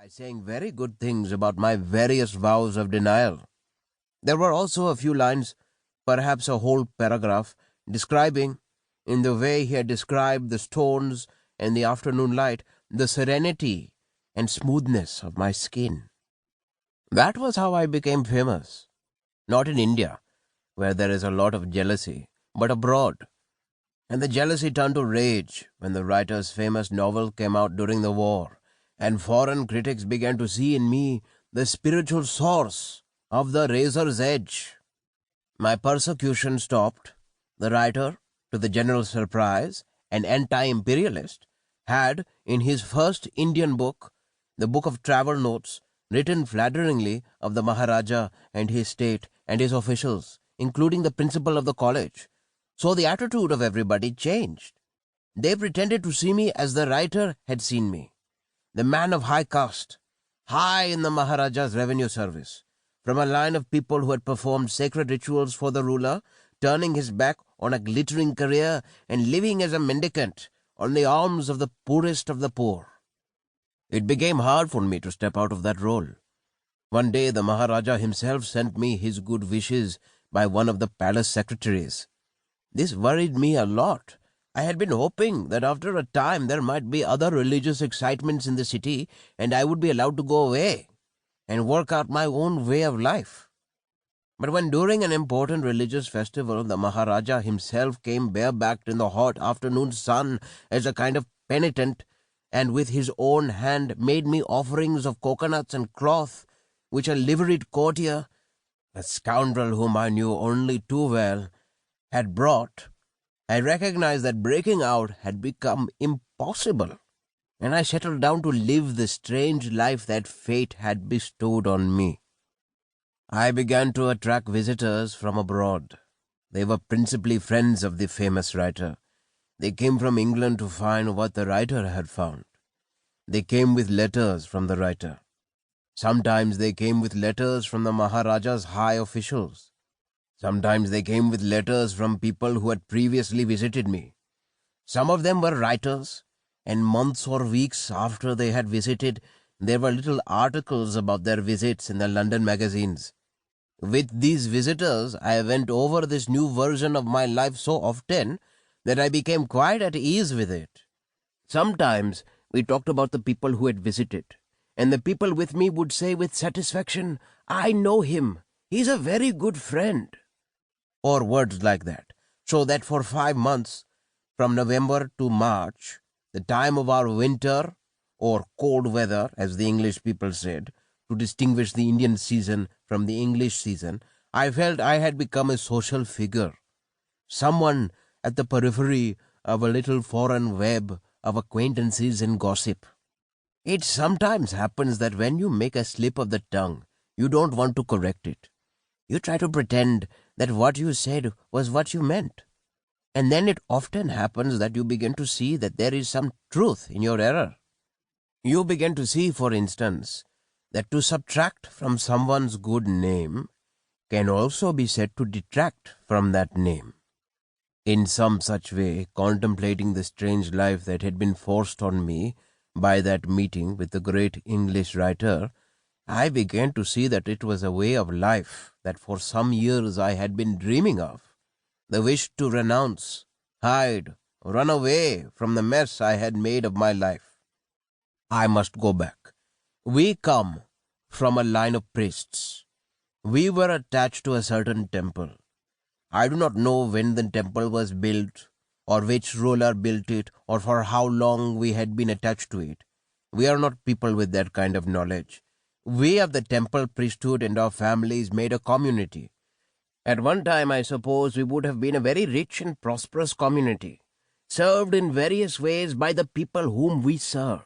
by saying very good things about my various vows of denial. There were also a few lines, perhaps a whole paragraph, describing, in the way he had described the stones and the afternoon light, the serenity and smoothness of my skin. That was how I became famous. Not in India, where there is a lot of jealousy, but abroad. And the jealousy turned to rage when the writer's famous novel came out during the war, and foreign critics began to see in me the spiritual source of the razor's edge. My persecution stopped. The writer, to the general surprise, an anti-imperialist, had, in his first Indian book, the Book of Travel Notes, written flatteringly of the Maharaja and his state and his officials, including the principal of the college. So the attitude of everybody changed. They pretended to see me as the writer had seen me, the man of high caste, high in the Maharaja's revenue service, from a line of people who had performed sacred rituals for the ruler, turning his back on a glittering career and living as a mendicant on the alms of the poorest of the poor. It became hard for me to step out of that role. One day the Maharaja himself sent me his good wishes by one of the palace secretaries. This worried me a lot. I had been hoping that after a time there might be other religious excitements in the city and I would be allowed to go away and work out my own way of life. But when during an important religious festival the Maharaja himself came barebacked in the hot afternoon sun as a kind of penitent, and with his own hand made me offerings of coconuts and cloth, which a liveried courtier, a scoundrel whom I knew only too well, had brought, I recognized that breaking out had become impossible, and I settled down to live the strange life that fate had bestowed on me. I began to attract visitors from abroad. They were principally friends of the famous writer. They came from England to find what the writer had found. They came with letters from the writer. Sometimes they came with letters from the Maharaja's high officials. Sometimes they came with letters from people who had previously visited me. Some of them were writers, and months or weeks after they had visited, there were little articles about their visits in the London magazines. With these visitors, I went over this new version of my life so often that I became quite at ease with it. Sometimes we talked about the people who had visited, and the people with me would say with satisfaction, "I know him. He's a very good friend," or words like that, so that for 5 months, from November to March, the time of our winter, or cold weather, as the English people said, to distinguish the Indian season from the English season, I felt I had become a social figure, someone at the periphery of a little foreign web of acquaintances and gossip. It sometimes happens that when you make a slip of the tongue, you don't want to correct it. You try to pretend that what you said was what you meant. And then it often happens that you begin to see that there is some truth in your error. You begin to see, for instance, that to subtract from someone's good name can also be said to detract from that name. In some such way, contemplating the strange life that had been forced on me by that meeting with the great English writer, I began to see that it was a way of life that for some years I had been dreaming of, the wish to renounce, hide, run away from the mess I had made of my life. I must go back. We come from a line of priests. We were attached to a certain temple. I do not know when the temple was built, or which ruler built it, or for how long we had been attached to it. We are not people with that kind of knowledge. We of the temple priesthood and our families made a community. At one time, I suppose, we would have been a very rich and prosperous community, served in various ways by the people whom we served.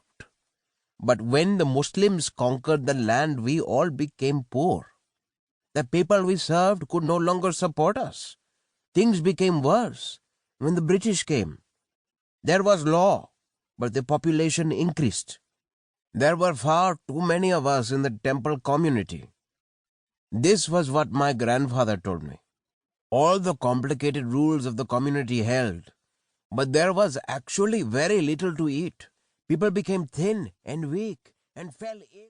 But when the Muslims conquered the land, we all became poor. The people we served could no longer support us. Things became worse when the British came. There was law, but the population increased. There were far too many of us in the temple community. This was what my grandfather told me. All the complicated rules of the community held, but there was actually very little to eat. People became thin and weak and fell ill.